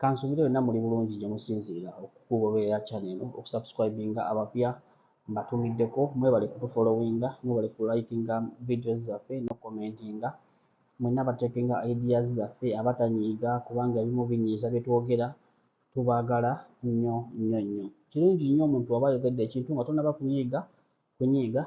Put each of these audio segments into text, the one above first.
Kansubire yonna muli bulungi gye musinziira okugoberera channel eno, okusubscribinga abapya mbatumiddeko, mwebale kutufollowinga, mwebale kulikinga videos zaffe no commentinga, mwenna abateekinga ideas zaffe, abatanyiiga kubanga ebimu binyiiza bye twogera, tubaagala nnyo nnyo nnyo. Kirungi nnyo omuntu aba ayogedde ekintu nga tonnaba kunyiiga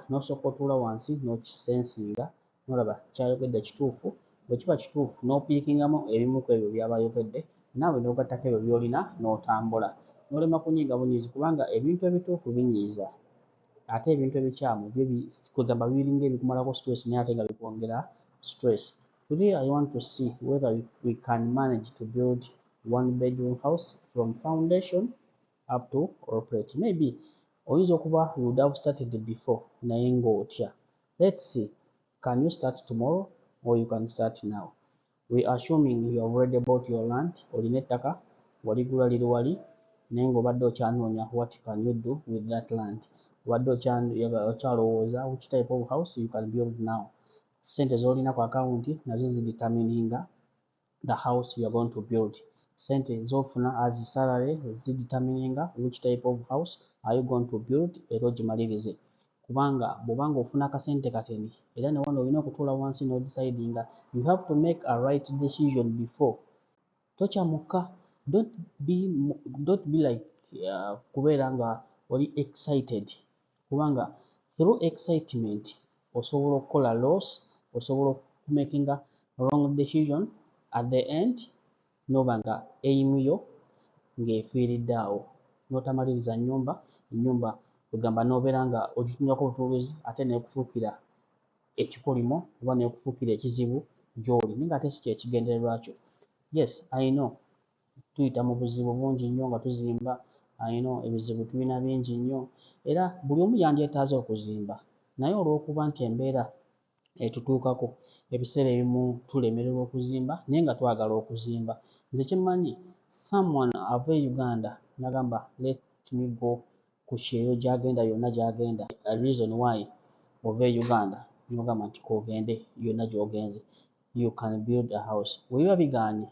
n'osooka otuula wansi n'okisensinga n'olaba kyayogedde kituufu. Bwe kiba kituufu n'opiikingamu ebimu ku ebyo by'aba ayogedde, naawe n'ogattako ebyo by'olina n'otambula. N'olema kunyiiga bunyiizi kubanga ebintu ebituufu binyiiza, ate ebintu ebikyamu byo kwegamba biringa ebikumalako stress naye ate nga bikwongera stress. Today I want to see whether we can manage to build one bedroom house from foundation up to operate. Maybe oyinza okuba you would have started before naye ng'otya. Let's see. Can you start tomorrow or you can start now? We are assuming you have already bought your land. Olina ettaka waligula liri wali naye ng'obadde okyanoonya what can you do with that land. Obadde okyalowooza which type of house you can build now. Ssente z'olina ku akawunti nazo zidetermininga the house you are going to build. Ssente z'ofuna as salary zidetermininga which type of house are you going to build era ogimalirize. Kubanga bw'obanga ofuna akasente kateni era ne wano olina okutuula wansi n'odecidinga, you have to make a right decision before. Tokyamukka, don't be like kubeera nga oli excited, kubanga through excitement osobola okukola loss, osobola okumakinga wrong decision, at the end n'oba nga aim yo ng'efiiridde awo n'otamaliriza ennyumba kugamba n'obeera nga ogitunulako butuulizi ate n'ekufuukira ekikolimo oba n'ekufuukira ekizibu gy'oli naye ng'ate si kyekigendererwa kyo. Yes, I know tuyita mu buzibu bungi nnyo nga tuzimba. I know ebizibu tulina bingi nnyo era buli omu yandyetaaze okuzimba, naye olw'okuba nti embeera etutuukako ebiseera ebimu tulemererwa okuzimba naye nga twagala okuzimba. Nze kyemmanyi, someone ava e Uganda n'agamba let me go ku kyeyo gy'agenda yonna gy'agenda. A reason why ova e Uganda n'ogamba nti k'ogende yonna gy'ogenze, you can build a house. Bwe biba bigaanye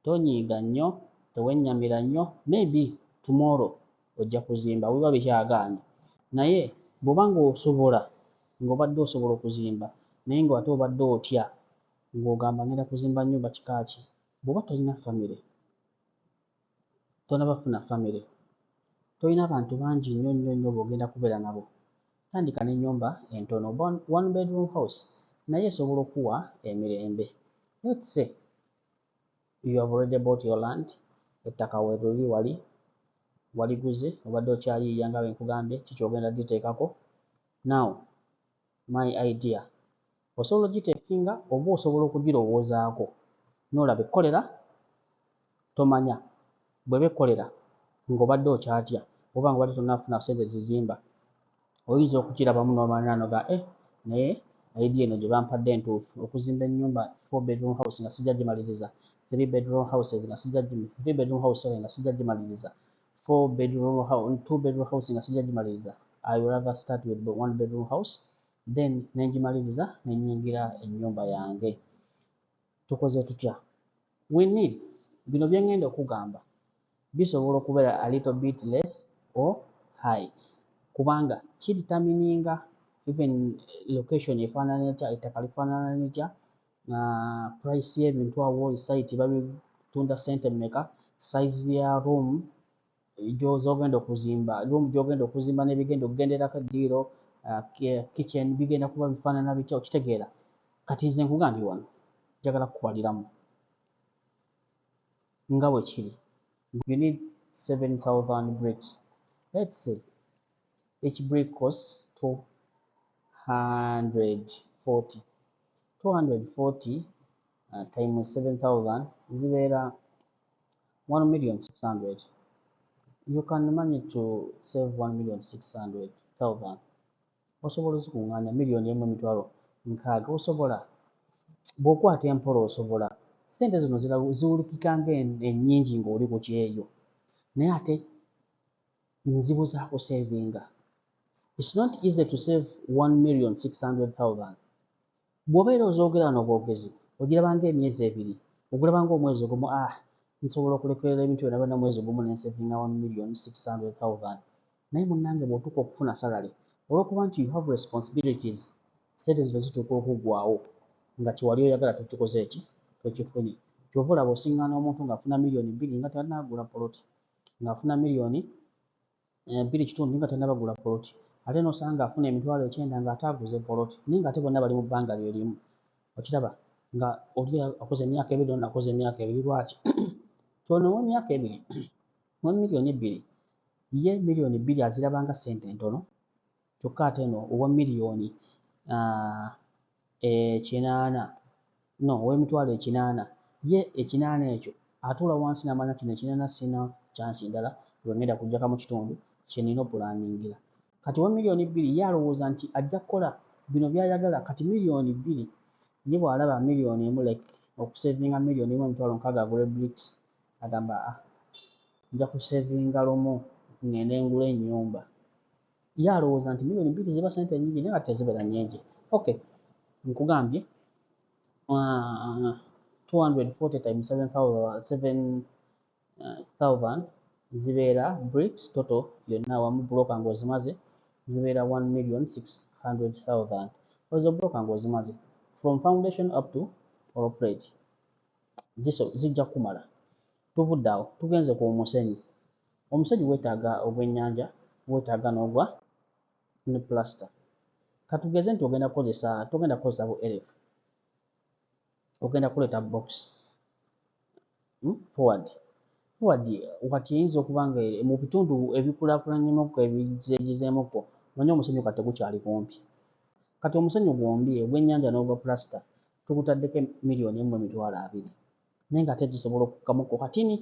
tonyiiga nnyo, tewennyamira nnyo, maybe tomorrow ojja kuzimba bwe biba bikyagaanye. Naye bw'oba ng'osobola ng'obadde osobola okuzimba naye ng'ate obadde otya ng'ogamba ngenda kuzimba nnyumba kika ki, bw'oba tolina famire, tonabafuna famire, tolina bantu bangi nnyo nnyo nnyo b'ogenda kubeera nabo, tandika n'ennyumba entono, one bedroom house naye esobola okuwa emirembe. Let's say you have already bought your land, ettaka weeruli waliguze, obadde okyayiiya nga bwe nkugambye kikyogenda diteekako. Now my idea, osobola ogiteekinga oba osobola okugirowoozaako n'olaba ekkolera tomanya. Bw'eba ekkolera ng'obadde okyatya oba ng'obadde tonnafuna ssente zizimba, oyinza okukirabamu n'omanya noga naye idea eno gye bampadde entuufu, okuzimba ennyumba 4 bedroom house nga sijja gimaliriza, 3 bedroom house nga sijja gimaliriza, 2 bedroom house nga sijja gimaliriza. I would rather start with the 1 bedroom house then nengimaliriza nenyingira ennyumba yange. Tukoze tutya? We need bino bye ngenda okugamba bisobola okubeera a little bit less or high kubanga kidetermininga even location efaanana etya, ettaka lifaanana litya, price y'ebintu awo site babitunda ssente mmeka, size ya room gy'ogenda okuzimba n'ebigenda okugenderako eddiiro, kitchen bigenda kuba bifaanana bitya, okitegeera. Kati nze nkugambye wano njagala kukubaliramu nga bwe kiri. You need 7,000 bricks. Let's say each brick costs 240. 240 times 7,000 zibeera 1,600,000. You can manage to save 1,600,000. Osobola okuzikuŋŋaanya $1,600,000. Osobola bw'okwata empola osobola. Ssente zino ziwulikika ng'ennyingi ng'oli ku kyeyo naye ate nzibu za kuseevinga. It's not easy to save 1,600,000. Bw'obeera ozoogera n'obwogezi ogiraba ng'emyezi 2, ogulaba ng'omwezi ogumu nsobola okulekerera ebintu byonna byonna mwezi gumu ne nsavinga 1,600,000 naye munnange bw'otuuka okufuna salary olw'okuba nti you have responsibilities sente zino zituuka okuggwaawo nga kiwali oyagala tokikoze eki tokifunye kyova olaba osiŋŋaana omuntu ng'afuna million 2 nga tannagula poloti ng'afuna million 2.5 nga tannabagula poloti ate n'osanga afuna emitwalo 9 ng'ate aguze poloti naye ng'ate bonna bali mu bbanga lye limu okiraba nga oli akoze emyaka 2 ono akoze emyaka 2 lwaki ono ow'emyaka 2 1 million 2 ye million 2 azirabanga ssente ntono kyokka ate eno owa million 8 ow'emitwalo 8 ye 8 ekyo atuula wansi n'amanya kino 8 sina chance ndala lwengenda kujjaka mu kitundu kyenina opulaningira kati wa million 2 ye alowooza nti ajja kukola bino by'ayagala kati million 2 ye bw'alaba million 1 like okusevinga million 1.6 agula bricks agamba nja kusevinga lumu ngende ngula ennyumba ye alowooza nti million 2 ziba ssente nnyingi naye kati tezibeera nnyingi okay nkugambye 240 times 7,000 zibeera bricks total yonna awamu broker ng'ozimaze zibeera 1,600,000 ozo broker ng'ozimaze from foundation up to plate zijja kumala tuvudde awo tugenze ku musenyu omusenyu weetaaga ogw'ennyanja weetaaga n'ogwa ne plaster katugeze nti togenda kukozesa bu elefu ogenda kuleeta box forward wakati eyinza okuba nga mu bitundu ebikulaakulanyemuko ebizeegizeemuko manye omusenyu kati tegukyali kumpi kati omusenyu gwombi ogw'ennyanja n'ogwa plaster tugutaddeko million 1.2 naye ng'ate zisobola okukkamuko katini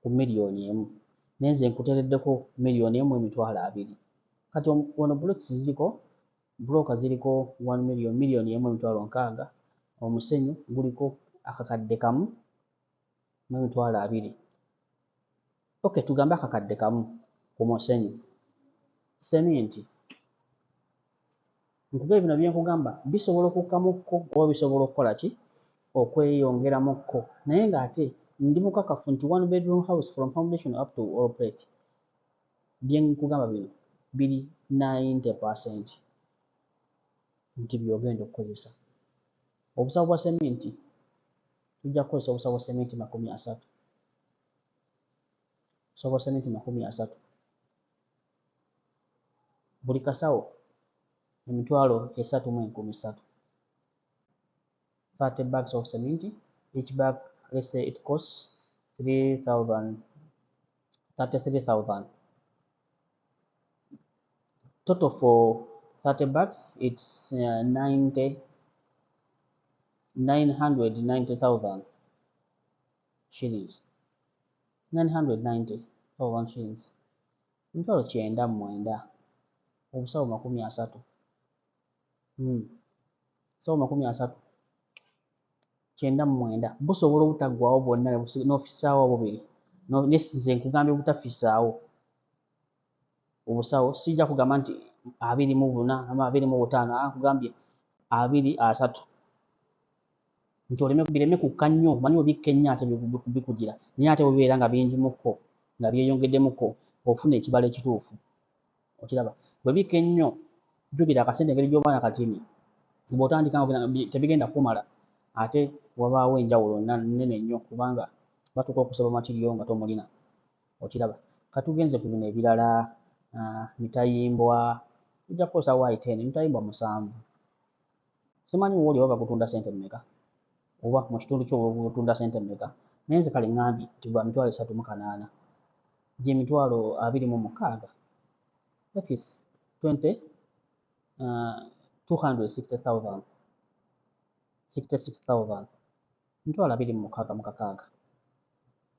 ku million 1 naye nze nkuteereddeko million 1.2 kati wano bricks ziriko broker ziriko 1 million 1.6 omusenyu guliko akakadde kamu n'2 okay tugambe akakadde kamu ku musenyu seminti nkugambye bino bye nkugamba bisobola okukkamukko oba bisobola okukola ki okweyongeramukko naye ng'ate ndi mukakafu nti 1 bedroom house from foundation up to all plate bye nkugamba bino biri 90% nti byogenda okukozesa obusawo bwa seminti tujja kukozesa obusawo bwa seminti 30 obusawo bwa seminti 30 buli kasawo emitwalo 3,300 30 bags of cement each bag let's say it costs 33,000 total for 30 bags it's 990,000 shillings 990,000 shillings emitwalo 9 obusawo 30 obusawo 30 9 busobola obutaggwaawo bwonna n'ofisaawo bubiri nze nkugambye obutafisaawo obusawo sijja kugamba nti 24 ama 25 nkugambye 23 nti bireme kukka nnyo omanyi obikka ennyo ate bikugira naye ate bwebibeera nga binjimukko nga byeyongeddemukko ofuna ekibalo ekituufu okiraba bwe bikka ennyo jjukira akasente engeri gy'oba nakatini bw'otandika tebigenda kumala ate wabaawo enjawulo nnene nnyo kubanga batuuka okusaba matiriyo nga tomulina okiraba katugenze ku bino ebirala mitayimbwa tujja kukozesa Y10 mitayimbwa 7 simanyi wooli oba bagutunda ssente mmeka oba mu kitundu kyo bagutunda ssente mmeka naye nze kale ŋŋambye nti gwa mitwalo 3,800 gy'emitwalo 26 that is 260,000 66,000 mitwalo 26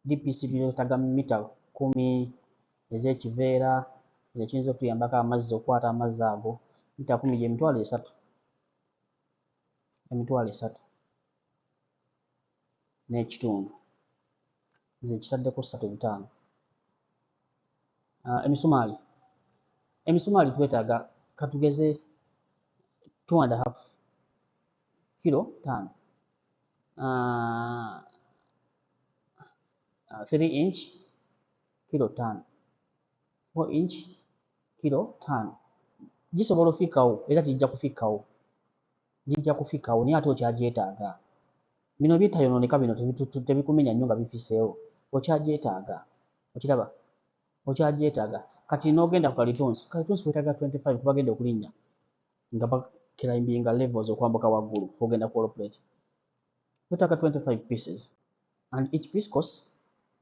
DPC byetaga mita 10 ez'ekiveera ekiyinza okutuyambako amazzi okukwata amazzi ago mita 10 gy'emitwalo 3 n'ekitundu nze nkitaddeko 3.5 emisumaali twetaaga katugeze 2.5 kilo 5 3 inch kilo ttaano, 4 inch kilo ttaano. Gisobola ofikawo era kijja kufikawo naye ate okyagyetaaga. Bino bitayonooneka bino tebikumenya nnyo nga bifiseewo, okyagyetaaga, okiraba, okyagyetaaga. Kati n'ogenda ku Kalitunsi weetaaga 25 kuba bagenda okulinnya nga bakiraimbinga levels okwambuka waggulu ogenda ku Wall weetaaga 25 pieces and each piece costs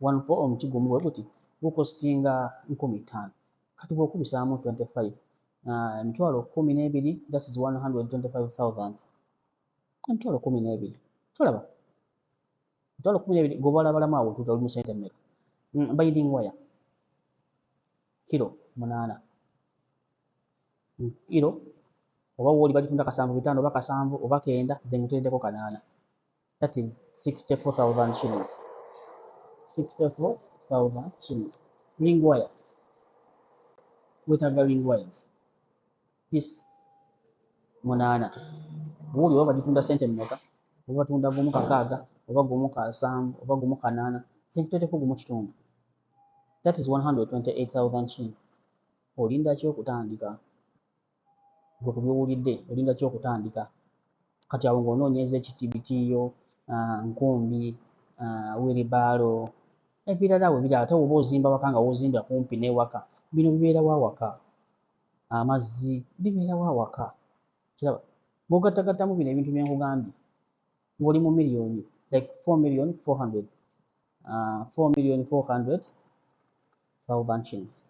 1 po omuti gumu bwe guti gukostinga 5,000. Kati bw'okubisaamu 25 emitwalo 12, that is 125,000. Emitwalo 12, tolaba, emitwalo 12 gwebalabalamu awo tuta oli mu sente mmeka? Baining wire kilo 8, kilo oba wooli bagitunda ka 7,500 oba ka 7 oba 9 nze nguteereddeko ka 8, that is 64,000 shillings. 64,000 shillings. Ring wire, weetaaga ring wires piece 8. Wooli oba bagitunda sente mmeka? Oba batunda gumu ka 6 oba gumu ka 7 oba gumu ka 8 nze nguteereddeko gumu kitundu, that is 128,000 shillings. Olinda ki okutandika? Gwe ku by'owulidde olinda ki okutandika? Kati awo ng'onoonyeza ekitibitiiyo, nkumbi, wheelbarrow, ebirala awo ebirala ate oba ozimba waka nga woozimbira kumpi n'ewaka, bino bibeerawo awaka, amazzi bibeerawo awaka, kiraba. Bw'ogattagattamu bino ebintu bye nkugambye ng'oli mu miliyoni like 4,400,000 shillings.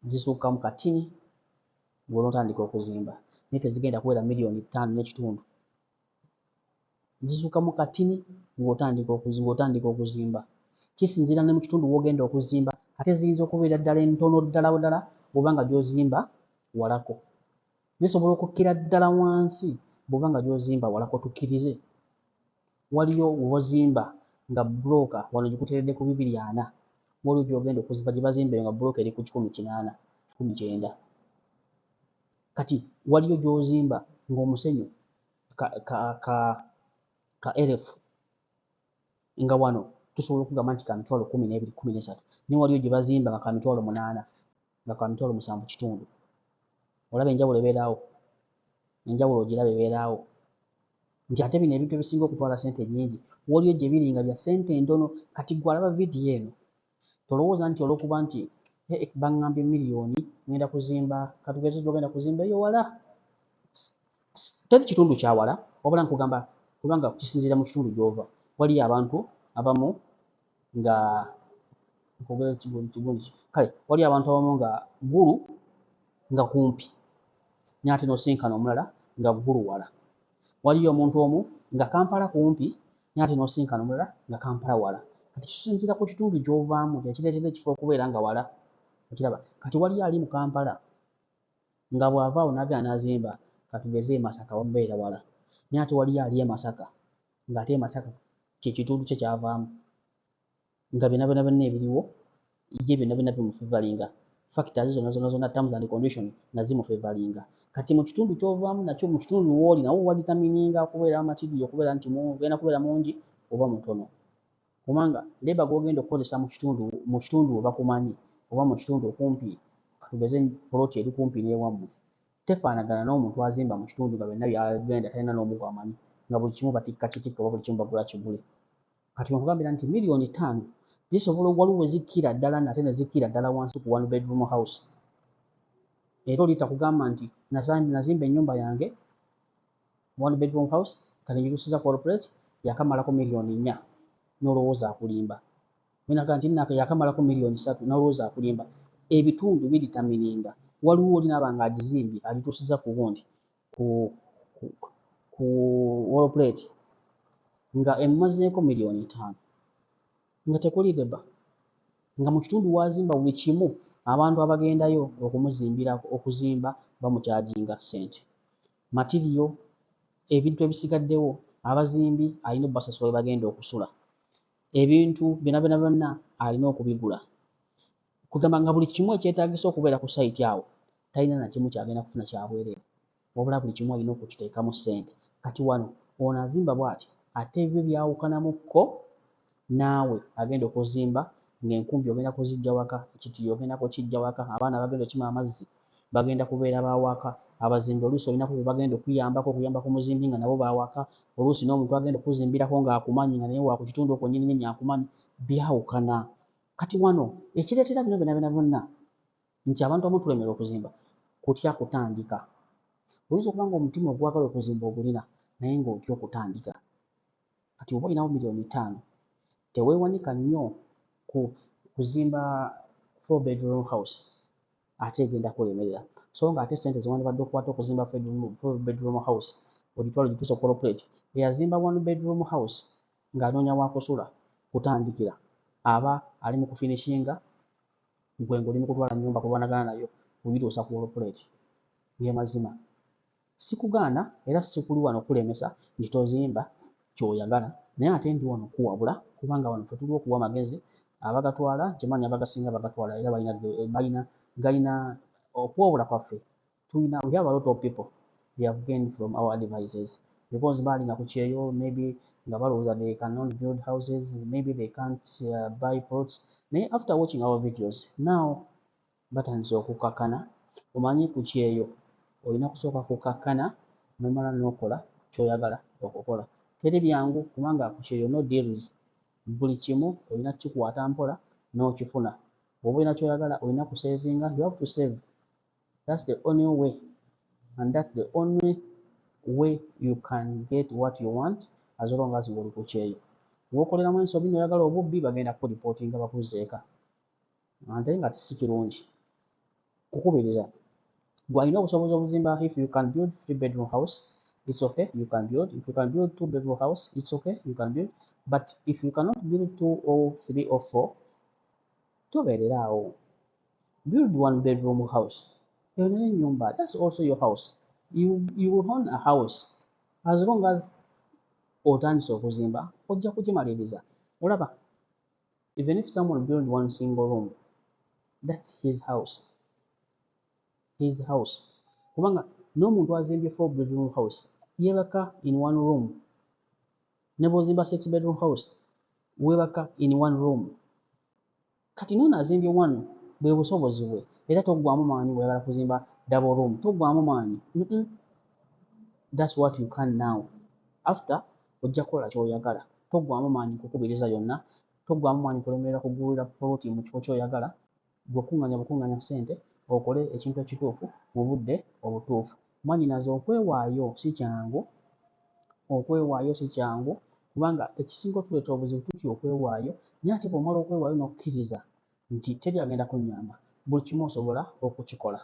Zisukkamu katini bw'onootandika okuzimba naye tezigenda kuwera miliyoni 5 n'ekitundu. Zisukkamu katini ng'otandika okuzimba. Kisinziira ne mu kitundu w'ogenda okuzimba, ate ziyinza okubeera ddala entono ddala bw'oba nga gy'ozimba walako. Zisobola okukkira ddala wansi bw'oba nga gy'ozimba walako. Tukkirize, waliyo w'ozimba nga bbulooka wano gikuteeredde ku 240, waliwo gy'ogenda okuzimba gye bazimba nga bbulooka eri ku 1,800, 19. Kati waliyo gy'ozimba ng'omusenyu ka 1000 nga wano tusobola okugamba nti ka mitwalo 12, 13, naye waliyo gye bazimba nga ka mitwalo 8, nga ka mitwalo 7 kitundu. Olaba enjawulo ebeeraawo, enjawulo ogiraba ebeeraawo. Nti ate bino ebintu ebisinga okutwala ssente nnyingi waliyo gye biri nga bya ssente ntono. Kati gwe alaba vidiyo eno tolowooza nti olw'okuba nti baŋŋambye miliyoni ngenda kuzimba, katugeze gy'ogenda kuzimba eyo wala. Teri kitundu kya wala, wabula nkugamba kubanga kisinziira mu kitundu gy'ova. Waliyo abantu abamu nga kale waliyo abantu abamu nga Gulu nga kumpi naye ate n'osinkana omulala nga Gulu wala. Waliyo omuntu omu nga Kampala kumpi naye ate n'osinkana omulala nga Kampala wala. Kati kisinziira ku kitundu gy'ovaamu kyekireetera ekifo okubeera nga wala, okiraba. Kati waliyo ali mu Kampala nga bw'avaawo n'agenda n'azimba katugeze e Masaka wamubeera wala, naye ate waliyo ali e Masaka ng'ate e Masaka kye kitundu kye kyavaamu nga byonna byonna ebiriwo ye byonna byonna bimufevalinga. Factors zonna terms and conditions nga zimufevalinga. Kati mu kitundu ky'ovaamu nakyo mu kitundu w'oli nawo walitamininga okubeera amatirio okubeera nti ogenda kubeera mungi oba mutono. Kubanga leba gw'ogenda okukozesa mu kitundu we bakumanyi oba mu kitundu okumpi, katugeze poloti eri kumpi n'ewammwe, tefaanagana n'omuntu azimba mu kitundu nga byonna byagenda talina n'omu gw'amanyi nga buli kimu batikka kitikka oba buli kimu bagula kigule. Kati nkugambira nti miliyoni 5 zisobola waliwo we zikkira ddala nate ne zikkira ddala wansi ku 1 bedroom house. Era oli takugamba nti nazimba ennyumba yange 1 bedroom house kati ngituusiza corporate yakamalako miliyoni 4 n'olowooza akulimba. Binaga nti yakamalako miliyoni 3 n'olowooza akulimba. Ebitundu biritamininga. Waliwo oli n'aba ng'agizimbye agituusiza ku gundi ku wallplate nga emumazeeko miliyoni 5 nga tekuli deba, nga mu kitundu wazimba buli kimu abantu abagendayo okuzimba bamukyajinga ssente. Matiriyo, ebintu ebisigaddewo abazimbi alina obbasasula we bagenda okusula. Ebintu byonna alina okubigula. Kugamba nga buli kimu ekyetaagisa okubeera ku sayiti awo talina na kimu kyagenda kufuna kya bwereere, wabula buli kimu alina okukiteekamu ssente. Kati wano ono azimba bw'ati ate ebyo byawukanamukko naawe agenda okuzimba ng'enkumbi ogenda kuzijja waka, ekitiyo ogenda kukijja waka, abaana bagenda okima amazzi bagenda kubeera bawaka, abazimbi oluusi olinako bye bagenda okuyamba ku muzimbi nga nabo bawaka, oluusi n'omuntu agenda okuzimbirako ng'akumanyi nga naye wa ku kitundu okwo nnyini akumanyi, byawukana. Kati wano ekireetera bino byonna nti abantu abamu tulemerwa okuzimba, kutya kutandika. Oyinza okuba nga omutima ogwagala okuzimba ogulina naye ng'otya okutandika. Kati oba olinawo miliyoni 5 teweewanika nnyo kuzimba 4-bedroom house ate egenda kulemerera. So ng'ate ssente ze wandibadde okwata okuzimba 4-bedroom house ogitwala ogituuse ku corporate, eyazimba 1-bedroom house ng'anoonya wa kusula kutandikira aba ali mu kufinishinga, gwe ng'oli mu kutwala nnyumba kulwanagana nayo kugituusa ku corporate. Bye mazima. Sikugaana era sikuli wano kulemesa nti tozimba ky'oyagala, naye ate ndi wano kuwabula kubanga wano tetuli okuwa amagezi abagatwala, kimanyi abagasinga bagatwala era galina okuwabula kwaffe. We have a lot of people we have gained from our advices because baali nga ku kyeyo maybe nga balowooza they cannot build houses, maybe they can't buy plots. Naye after watching our videos now batandise okukakkana. Omanyi ku kyeyo olina kusooka kukakkana n'omala n'okola ky'oyagala okukola. Teri byangu kubanga ku kyeyo no deals, buli kimu olina kikwata mpola n'okifuna. Bw'oba olina ky'oyagala olina kusevinga, you have to save. That's the only way and that's the only way you can get what you want as long as ng'oli ku kyeyo. Bw'okoleramu ensobi n'oyagala obubbi bagenda kuripootinga bakuzzeeka. Ate nga si kirungi. Kukubiriza. Gw'alina obusobozi obuzimba, if you can build 3-bedroom house, it's okay, you can build. If you can build 2-bedroom house, it's okay, you can build. But if you cannot build 2 or 3 or 4, tobeereraawo. Build 1-bedroom house. Eyo nayo ennyumba, that's also your house. You will own a house as long as otandise okuzimba ojja kugimaliriza. Olaba, even if someone build 1 single room, that's his house. His house. Kubanga n'omuntu azimbye 4-bedroom house yeebaka in 1 room. Ne bw'ozimba 6-bedroom house weebaka in 1 room. Kati n'ono azimbye 1 bwe busobozi bwe era toggwamu maanyi bw'oyagala kuzimba double room, toggwamu maanyi. That's what you can now. After ojja kukola ky'oyagala, toggwamu maanyi kukubiriza yonna, toggwamu maanyi kulemerera kugulira ploti mu kifo ky'oyagala. Gwe bukuŋŋanya ssente okole ekintu ekituufu mu budde obutuufu. Mwannyinaze okwewaayo si kyangu, kubanga ekisinga otuleeta obuzibu tutya okwewaayo, naye ate bw'omala okwewaayo n'okkiriza nti teri agenda kunnyamba, buli kimu osobola okukikola.